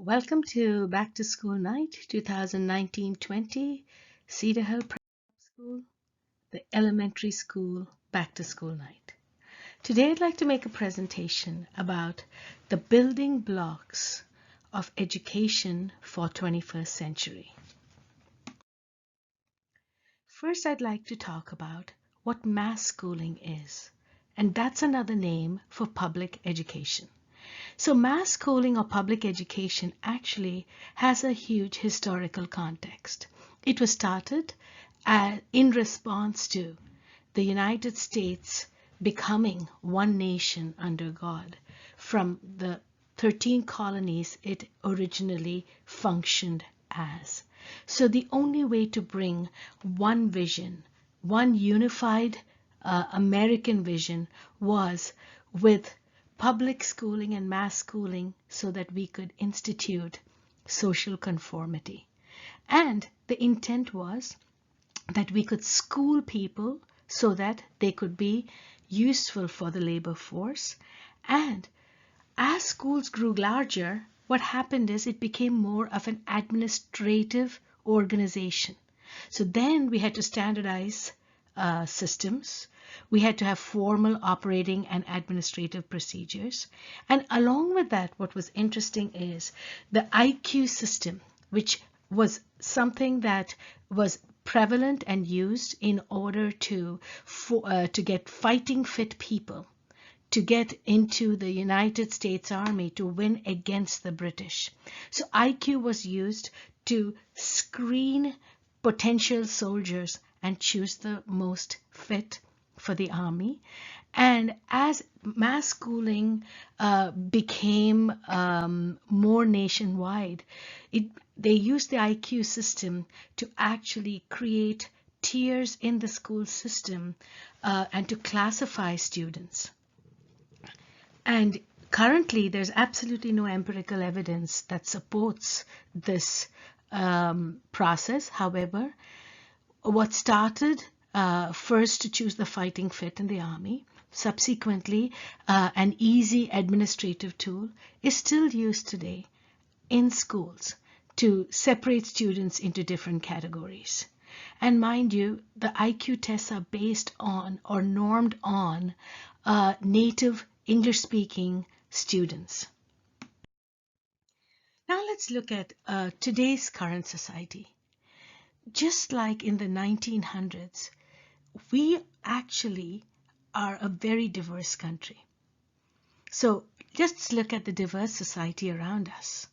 Welcome to Back to School Night 2019-20 Cedar Hill Prep School, the elementary school Back to School Night. Today I'd like to make a presentation about the building blocks of education for 21st century. First, I'd like to talk about what mass schooling is, and that's another name for public education. So mass schooling or public education actually has a huge historical context. It was started in response to the United States becoming one nation under God. From the 13 colonies it originally functioned as. So the only way to bring one vision, one unified American vision, was with public schooling and mass schooling so that we could institute social conformity. And the intent was that we could school people so that they could be useful for the labor force. And as schools grew larger, what happened is it became more of an administrative organization. So then we had to standardize systems. We had to have formal operating and administrative procedures. And along with that, what was interesting is the IQ system, which was something that was prevalent and used in order to get fighting fit people to get into the United States Army to win against the British. So IQ was used to screen potential soldiers and choose the most fit for the army. And as mass schooling became more nationwide, they used the IQ system to actually create tiers in the school system and to classify students. And currently, there's absolutely no empirical evidence that supports this process. However, what started first to choose the fighting fit in the army, subsequently an easy administrative tool, is still used today in schools to separate students into different categories. And mind you, the IQ tests are based on or normed on native English-speaking students. Now let's look at today's current society. Just like in the 1900s, we actually are a very diverse country. So just look at the diverse society around us.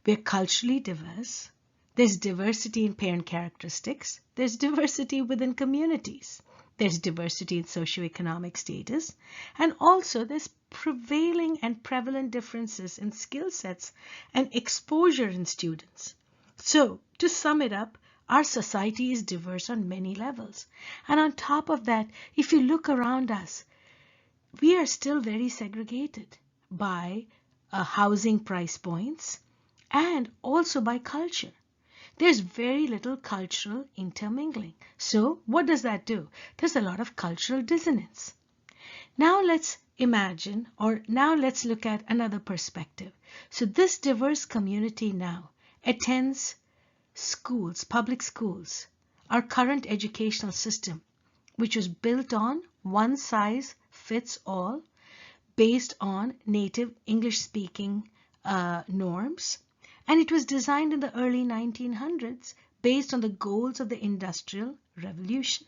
We're culturally diverse. There's diversity in parent characteristics. There's diversity within communities. There's diversity in socioeconomic status. And also there's prevailing and prevalent differences in skill sets and exposure in students. So to sum it up, our society is diverse on many levels. And on top of that, if you look around us, we are still very segregated by housing price points and also by culture. There's very little cultural intermingling. So what does that do? There's a lot of cultural dissonance. Now let's imagine, or now let's look at another perspective. So this diverse community now attends schools, public schools, our current educational system, which was built on one size fits all based on native English-speaking norms. And it was designed in the early 1900s based on the goals of the Industrial Revolution.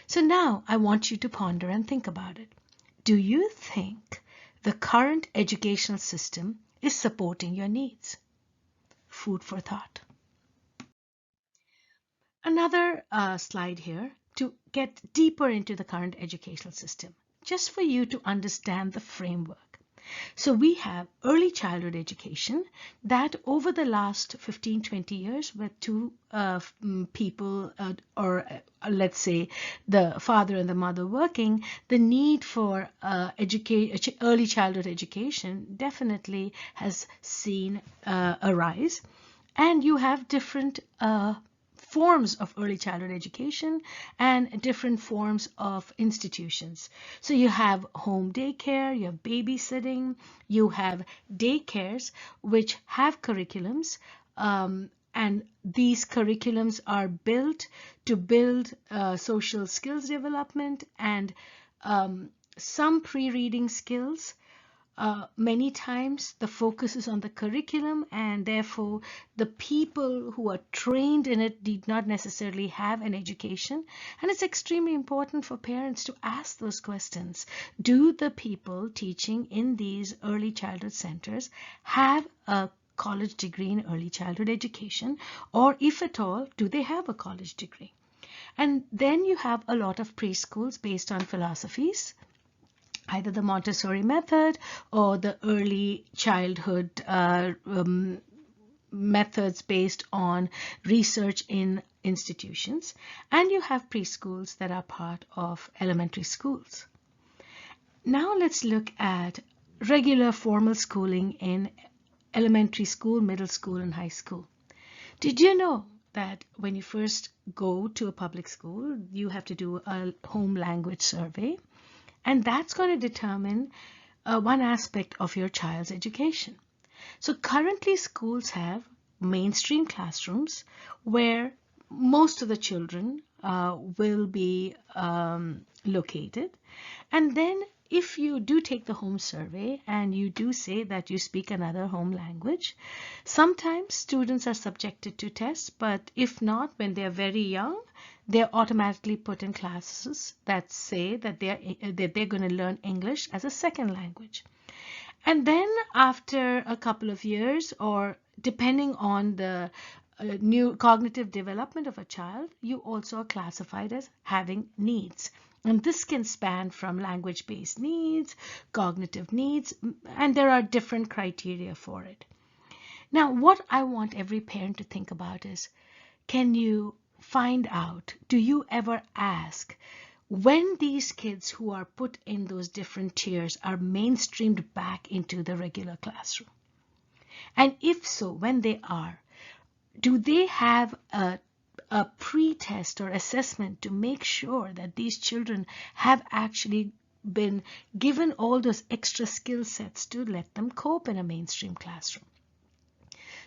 So now I want you to ponder and think about it. Do you think the current educational system is supporting your needs? Food for thought. Another slide here to get deeper into the current educational system, just for you to understand the framework. So we have early childhood education that over the last 15-20 years with two people or let's say the father and the mother working, the need for early childhood education definitely has seen a rise. And you have different forms of early childhood education and different forms of institutions. So you have home daycare, you have babysitting, you have daycares which have curriculums, and these curriculums are built to build social skills development and some pre-reading skills. Many times the focus is on the curriculum, and therefore the people who are trained in it did not necessarily have an education. And it's extremely important for parents to ask those questions. Do the people teaching in these early childhood centers have a college degree in early childhood education, or if at all, do they have a college degree? And then you have a lot of preschools based on philosophies, either the Montessori method or the early childhood methods based on research in institutions. And you have preschools that are part of elementary schools. Now let's look at regular formal schooling in elementary school, middle school, and high school. Did you know that when you first go to a public school, you have to do a home language survey? And that's going to determine one aspect of your child's education. So currently schools have mainstream classrooms where most of the children will be located. And then if you do take the home survey and you do say that you speak another home language, sometimes students are subjected to tests, but if not, when they're very young, they're automatically put in classes that say that they're going to learn English as a second language. And then after a couple of years, or depending on the new cognitive development of a child, you also are classified as having needs. And this can span from language-based needs, cognitive needs, and there are different criteria for it. Now, what I want every parent to think about is, can you find out, do you ever ask, when these kids who are put in those different tiers are mainstreamed back into the regular classroom? And if so, when they are, do they have a pre-test or assessment to make sure that these children have actually been given all those extra skill sets to let them cope in a mainstream classroom?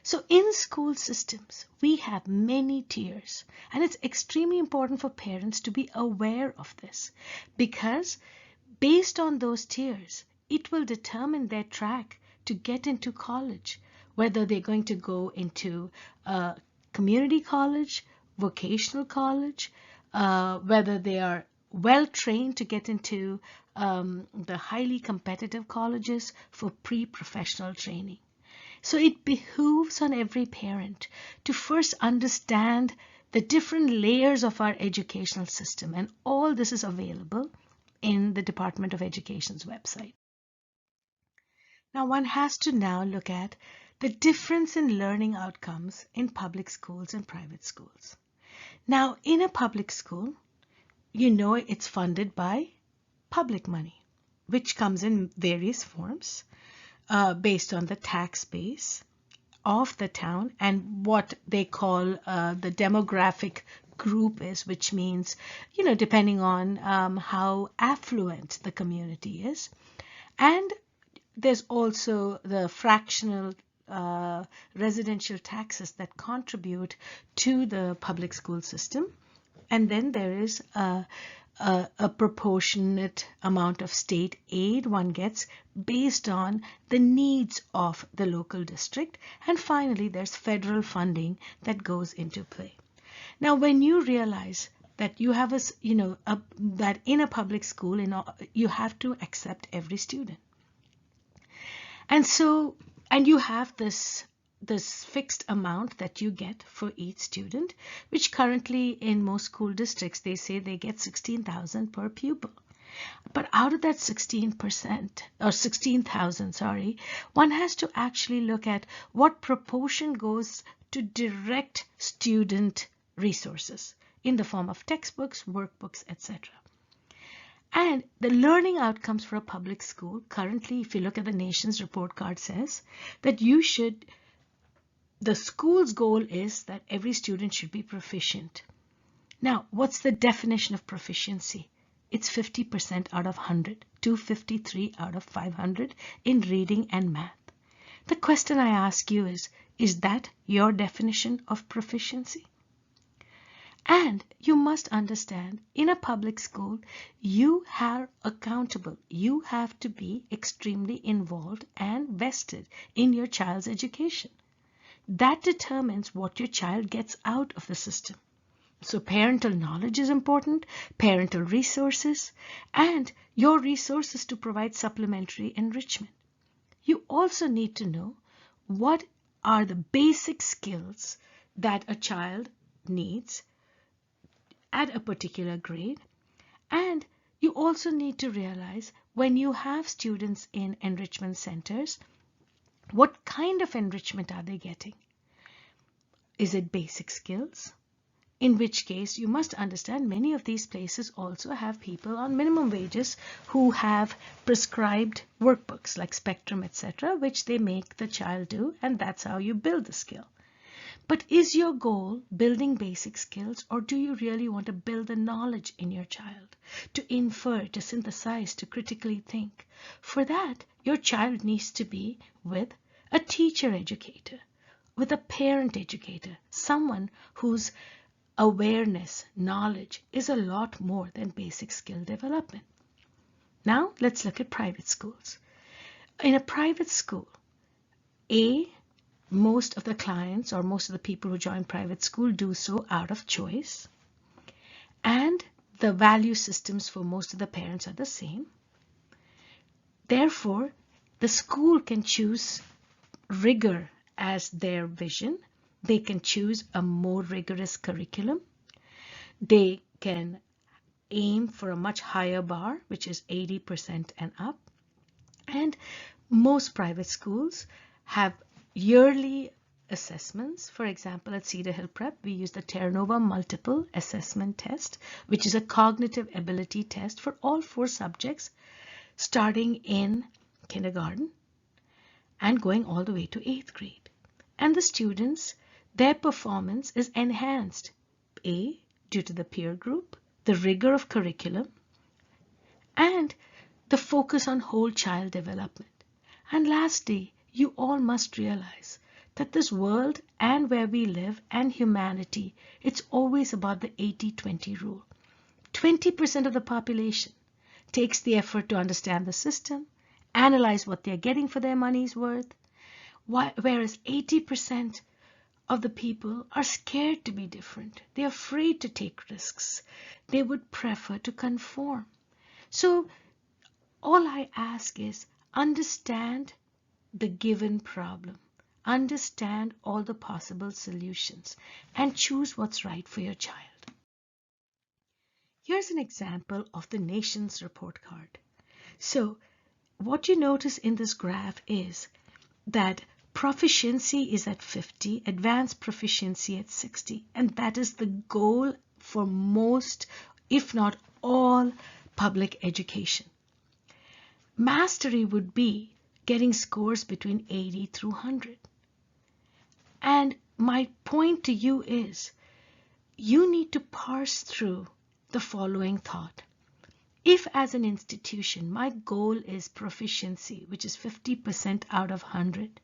So in school systems, we have many tiers, and it's extremely important for parents to be aware of this, because based on those tiers, it will determine their track to get into college, whether they're going to go into a community college, vocational college, whether they are well trained to get into the highly competitive colleges for pre-professional training. So it behooves on every parent to first understand the different layers of our educational system, and all this is available in the Department of Education's website. Now one has to now look at the difference in learning outcomes in public schools and private schools. Now in a public school, you know it's funded by public money, which comes in various forms. Based on the tax base of the town and what they call the demographic group is, which means, depending on how affluent the community is. And there's also the fractional residential taxes that contribute to the public school system. And then there is a proportionate amount of state aid one gets based on the needs of the local district. And finally, there's federal funding that goes into play. Now, when you realize that you have that in a public school, you have to accept every student. And so, and you have this fixed amount that you get for each student, which currently in most school districts, they say they get 16,000 per pupil. But out of that 16,000, one has to actually look at what proportion goes to direct student resources in the form of textbooks, workbooks, etc. And the learning outcomes for a public school, currently, if you look at the nation's report card, says that you should the school's goal is that every student should be proficient. Now, what's the definition of proficiency? It's 50% out of 100, 253 out of 500 in reading and math. The question I ask you is that your definition of proficiency? And you must understand, in a public school, you are accountable. You have to be extremely involved and vested in your child's education. That determines what your child gets out of the system. So parental knowledge is important, parental resources, and your resources to provide supplementary enrichment. You also need to know what are the basic skills that a child needs at a particular grade. And you also need to realize, when you have students in enrichment centers, what kind of enrichment are they getting? Is it basic skills? In which case, you must understand many of these places also have people on minimum wages who have prescribed workbooks like Spectrum, etc., which they make the child do, and that's how you build the skill. But is your goal building basic skills, or do you really want to build the knowledge in your child, to infer, to synthesize, to critically think? For that, your child needs to be with a teacher educator, with a parent educator, someone whose awareness, knowledge is a lot more than basic skill development. Now let's look at private schools. In a private school, most of the clients or most of the people who join private school do so out of choice, and the value systems for most of the parents are the same. Therefore, the school can choose rigor as their vision. They can choose a more rigorous curriculum. They can aim for a much higher bar, which is 80% and up. And most private schools have yearly assessments. For example, at Cedar Hill Prep, we use the Terranova Multiple Assessment Test, which is a cognitive ability test for all 4 subjects, starting in kindergarten and going all the way to 8th grade. And the students, their performance is enhanced, due to the peer group, the rigor of curriculum, and the focus on whole child development. And lastly, you all must realize that this world and where we live and humanity, it's always about the 80-20 rule. 20% of the population takes the effort to understand the system, analyze what they're getting for their money's worth, whereas 80% of the people are scared to be different. They're afraid to take risks. They would prefer to conform. So all I ask is, understand the given problem. Understand all the possible solutions and choose what's right for your child. Here's an example of the nation's report card. So what you notice in this graph is that proficiency is at 50, advanced proficiency at 60, and that is the goal for most, if not all, public education. Mastery would be getting scores between 80 through 100. And my point to you is, you need to parse through the following thought. If as an institution, my goal is proficiency, which is 50% out of 100,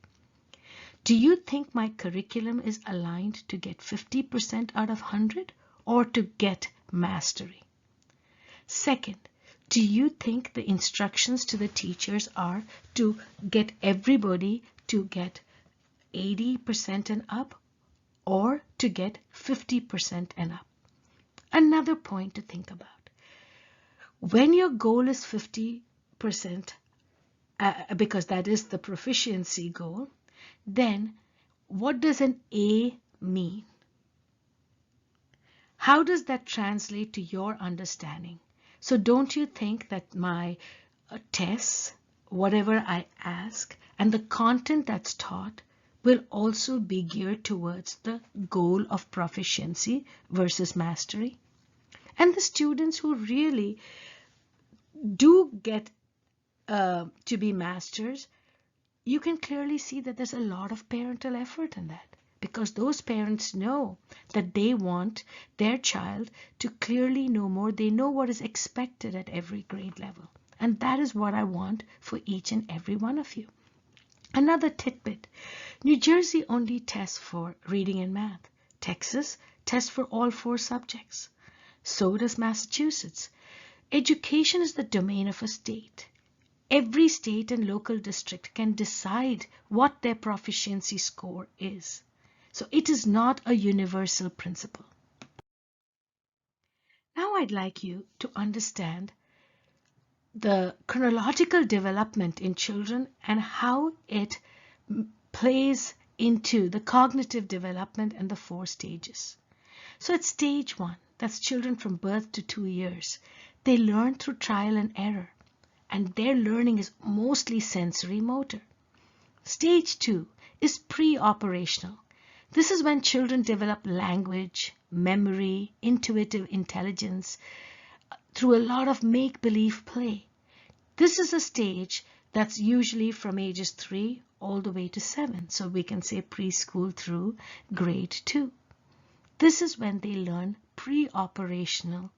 do you think my curriculum is aligned to get 50% out of 100 or to get mastery? Second, do you think the instructions to the teachers are to get everybody to get 80% and up, or to get 50% and up? Another point to think about. When your goal is 50%, because that is the proficiency goal, then what does an A mean? How does that translate to your understanding? So don't you think that my tests, whatever I ask, and the content that's taught will also be geared towards the goal of proficiency versus mastery? And the students who really do get to be masters, you can clearly see that there's a lot of parental effort in that. because those parents know that they want their child to clearly know more. They know what is expected at every grade level. And that is what I want for each and every one of you. Another tidbit, New Jersey only tests for reading and math. Texas tests for all 4 subjects. So does Massachusetts. Education is the domain of a state. Every state and local district can decide what their proficiency score is. So it is not a universal principle. Now I'd like you to understand the chronological development in children and how it plays into the cognitive development and the 4 stages. So at stage 1, that's children from birth to 2 years, they learn through trial and error, and their learning is mostly sensory motor. Stage 2 is pre-operational. This is when children develop language, memory, intuitive intelligence through a lot of make-believe play. This is a stage that's usually from ages 3 all the way to 7. So we can say preschool through grade 2. This is when they learn pre-operational,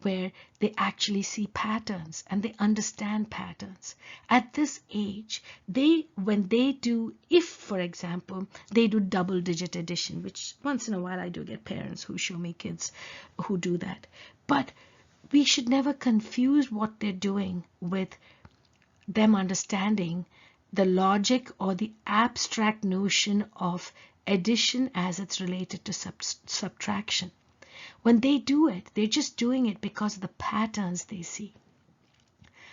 where they actually see patterns and they understand patterns. At this age, when they do, if for example, they do double-digit addition, which once in a while I do get parents who show me kids who do that. But we should never confuse what they're doing with them understanding the logic or the abstract notion of addition as it's related to subtraction. When they do it, they're just doing it because of the patterns they see.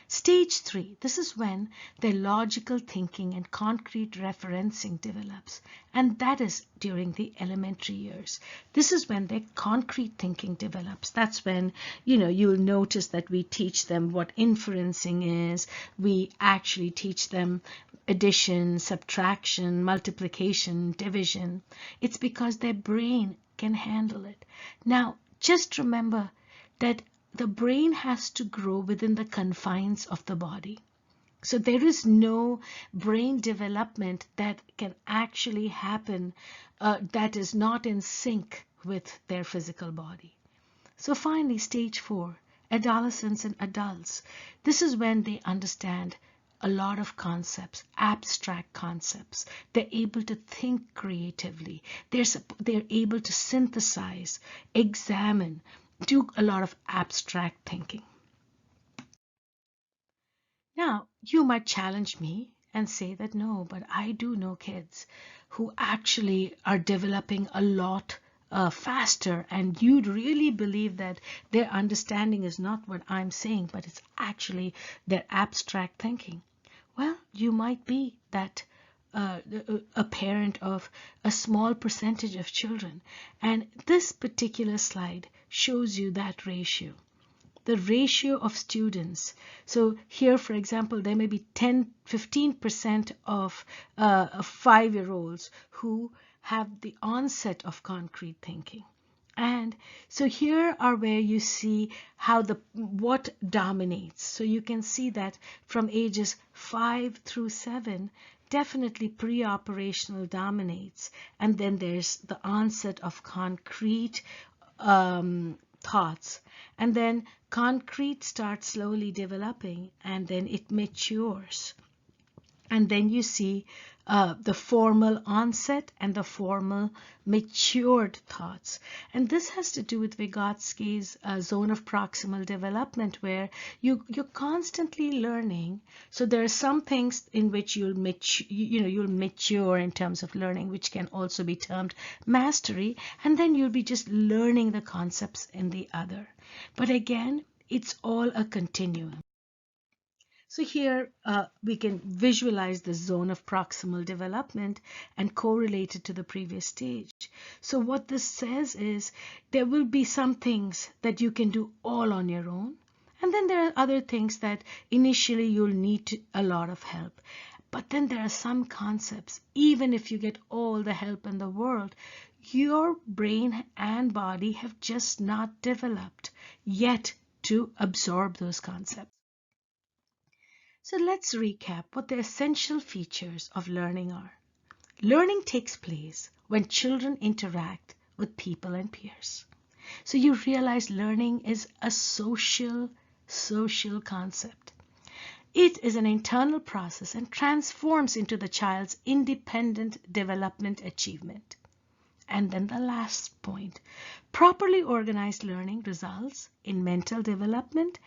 Stage 3, this is when their logical thinking and concrete referencing develops, and that is during the elementary years. This is when their concrete thinking develops. That's when, you'll notice that we teach them what inferencing is. We actually teach them addition, subtraction, multiplication, division. It's because their brain can handle it. Now, just remember that the brain has to grow within the confines of the body. So there is no brain development that can actually happen that is not in sync with their physical body. So finally, stage 4, adolescents and adults. This is when they understand a lot of concepts, abstract concepts. They're able to think creatively. They're able to synthesize, examine, do a lot of abstract thinking. Now, you might challenge me and say that no, but I do know kids who actually are developing a lot faster, and you'd really believe that their understanding is not what I'm saying, but it's actually their abstract thinking. Well, you might be that a parent of a small percentage of children, and this particular slide shows you that ratio. The ratio of students. So here, for example, there may be 15% of 5-year-olds who have the onset of concrete thinking. And so here are where you see how what dominates. So you can see that from ages 5 through 7, definitely pre-operational dominates. And then there's the onset of concrete thoughts. And then concrete starts slowly developing, and then it matures. And then you see the formal onset and the formal matured thoughts. And this has to do with Vygotsky's zone of proximal development, where you're constantly learning. So there are some things in which you'll mature in terms of learning, which can also be termed mastery, and then you'll be just learning the concepts in the other. But again, it's all a continuum. So here we can visualize the zone of proximal development and correlate it to the previous stage. So what this says is there will be some things that you can do all on your own. And then there are other things that initially you'll need a lot of help. But then there are some concepts, even if you get all the help in the world, your brain and body have just not developed yet to absorb those concepts. So let's recap what the essential features of learning are. Learning takes place when children interact with people and peers. So you realize learning is a social concept. It is an internal process and transforms into the child's independent development achievement. And then the last point, properly organized learning results in mental development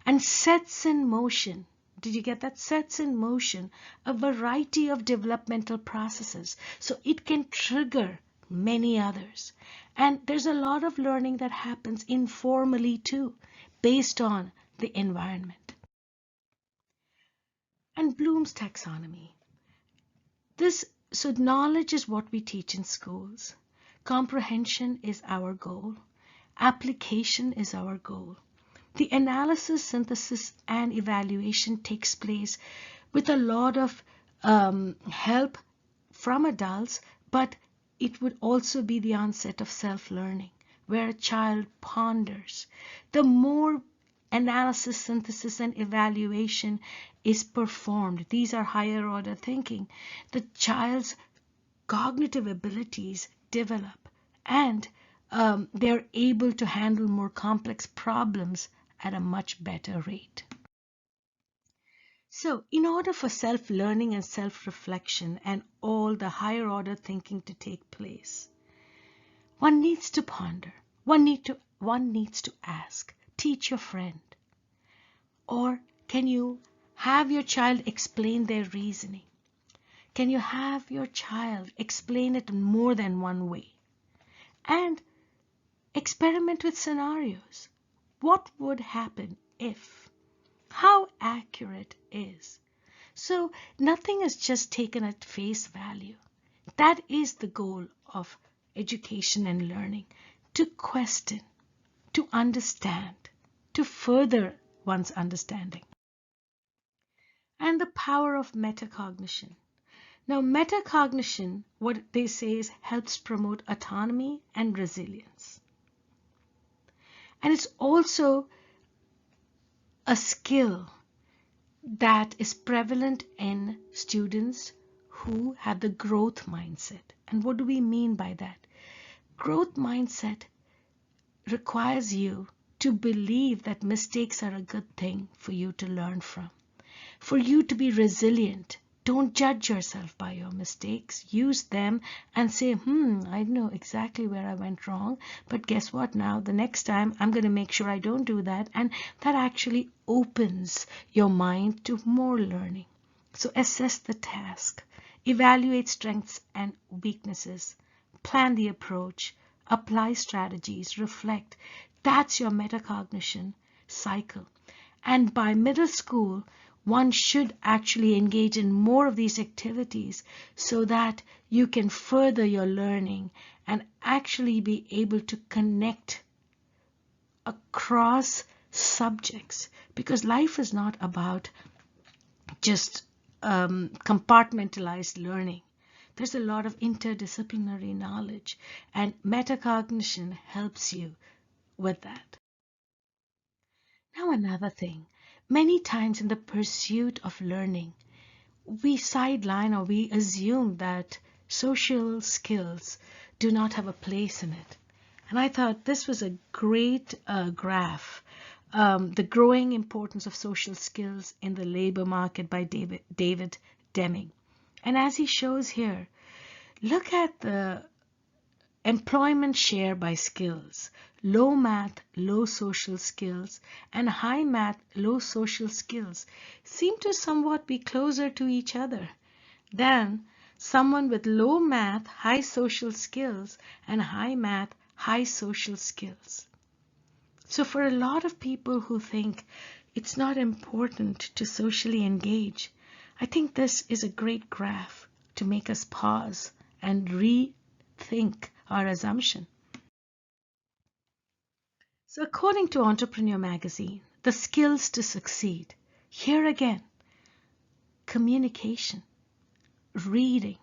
and sets in motion. Did you get that? Sets in motion a variety of developmental processes. So it can trigger many others. And there's a lot of learning that happens informally too, based on the environment. And Bloom's taxonomy. So knowledge is what we teach in schools. Comprehension is our goal. Application is our goal. The analysis, synthesis, and evaluation takes place with a lot of help from adults, but it would also be the onset of self-learning, where a child ponders. The more analysis, synthesis, and evaluation is performed, these are higher order thinking, the child's cognitive abilities develop, and they're able to handle more complex problems at a much better rate. So in order for self-learning and self-reflection and all the higher order thinking to take place, one needs to ponder, one needs to ask, teach your friend, or can you have your child explain their reasoning? Can you have your child explain it in more than one way? And experiment with scenarios. What would happen if? How accurate is? So nothing is just taken at face value. That is the goal of education and learning, to question, to understand, to further one's understanding. And the power of metacognition. Now, metacognition, what they say is, helps promote autonomy and resilience. And it's also a skill that is prevalent in students who have the growth mindset. And what do we mean by that? Growth mindset requires you to believe that mistakes are a good thing for you to learn from. For you to be resilient, don't judge yourself by your mistakes. Use them and say, I know exactly where I went wrong, but guess what now? The next time I'm going to make sure I don't do that. And that actually opens your mind to more learning. So assess the task, evaluate strengths and weaknesses, plan the approach, apply strategies, reflect. That's your metacognition cycle. And by middle school, one should actually engage in more of these activities so that you can further your learning and actually be able to connect across subjects, because life is not about just compartmentalized learning. There's a lot of interdisciplinary knowledge, and metacognition helps you with that. Now another thing. Many times in the pursuit of learning, we sideline or we assume that social skills do not have a place in it. And I thought this was a great graph, the growing importance of social skills in the labor market by David Deming. And as he shows here, look at the employment share by skills. Low math, low social skills, and high math, low social skills seem to somewhat be closer to each other than someone with low math, high social skills, and high math, high social skills. So for a lot of people who think it's not important to socially engage, I think this is a great graph to make us pause and rethink our assumption. So according to Entrepreneur Magazine, the skills to succeed, here again, communication, reading.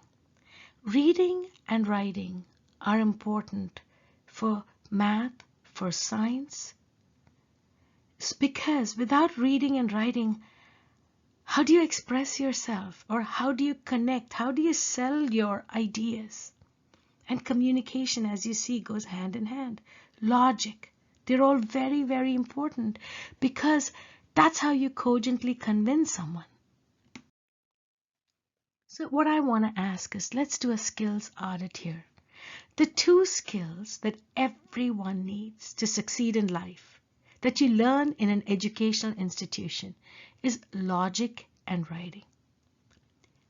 Reading and writing are important for math, for science. It's because without reading and writing, how do you express yourself, or how do you connect? How do you sell your ideas? And communication, as you see, goes hand in hand. Logic, they're all very, very important because that's how you cogently convince someone. So what I want to ask is, let's do a skills audit here. The 2 skills that everyone needs to succeed in life, that you learn in an educational institution, is logic and writing.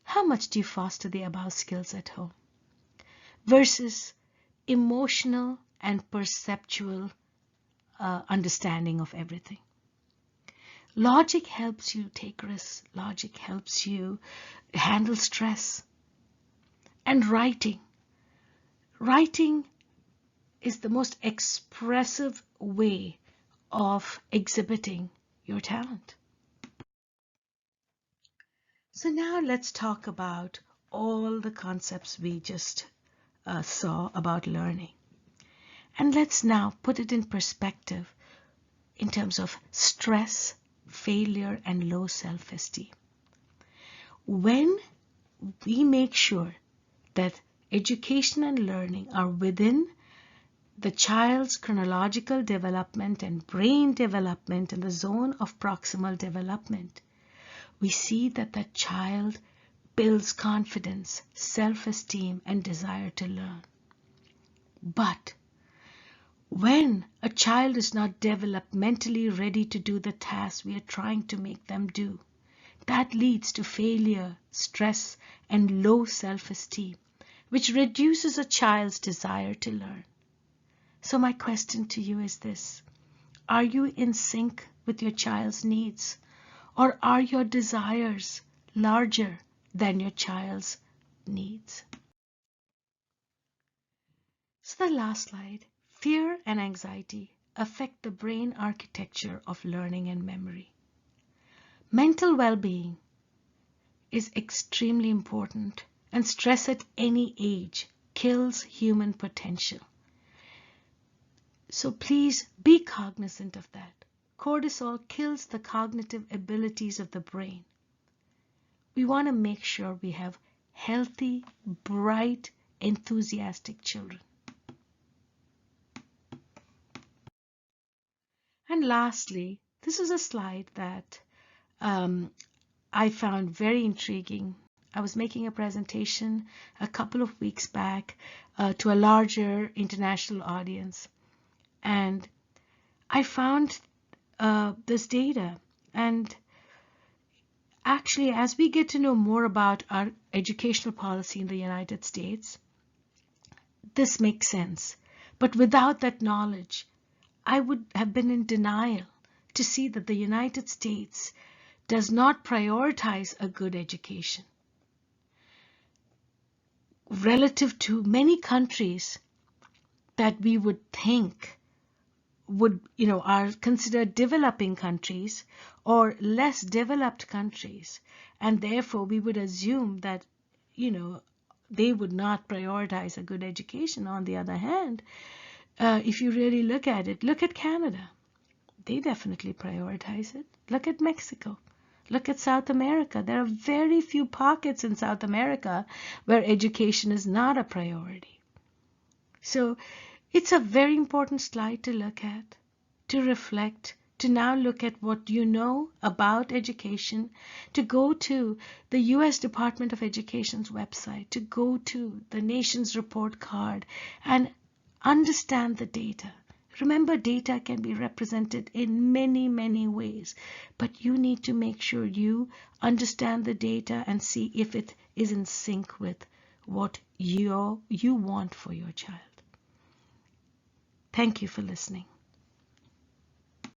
How much do you foster the above skills at home versus emotional and perceptual understanding of everything? Logic helps you take risks. Logic helps you handle stress. And writing is the most expressive way of exhibiting your talent. So now let's talk about all the concepts we just saw about learning. And let's now put it in perspective in terms of stress, failure, and low self-esteem. When we make sure that education and learning are within the child's chronological development and brain development in the zone of proximal development, we see that the child builds confidence, self-esteem, and desire to learn. But when a child is not developmentally ready to do the task we are trying to make them do, that leads to failure, stress, and low self-esteem, which reduces a child's desire to learn. So my question to you is this: are you in sync with your child's needs, or are your desires larger than your child's needs? So the last slide: fear and anxiety affect the brain architecture of learning and memory. Mental well-being is extremely important, and stress at any age kills human potential. So please be cognizant of that. Cortisol kills the cognitive abilities of the brain. We want to make sure we have healthy, bright, enthusiastic children. And lastly, this is a slide that I found very intriguing. I was making a presentation a couple of weeks back to a larger international audience, and I found this data. And actually, as we get to know more about our educational policy in the United States, this makes sense. But without that knowledge, I would have been in denial to see that the United States does not prioritize a good education relative to many countries that we would think would, are considered developing countries or less developed countries. And therefore, we would assume that, they would not prioritize a good education. On the other hand, if you really look at it, look at Canada. They definitely prioritize it. Look at Mexico. Look at South America. There are very few pockets in South America where education is not a priority. So it's a very important slide to look at, to reflect, to now look at what you know about education, to go to the U.S. Department of Education's website, to go to the nation's report card and understand the data. Remember, data can be represented in many, many ways, but you need to make sure you understand the data and see if it is in sync with what you want for your child. Thank you for listening.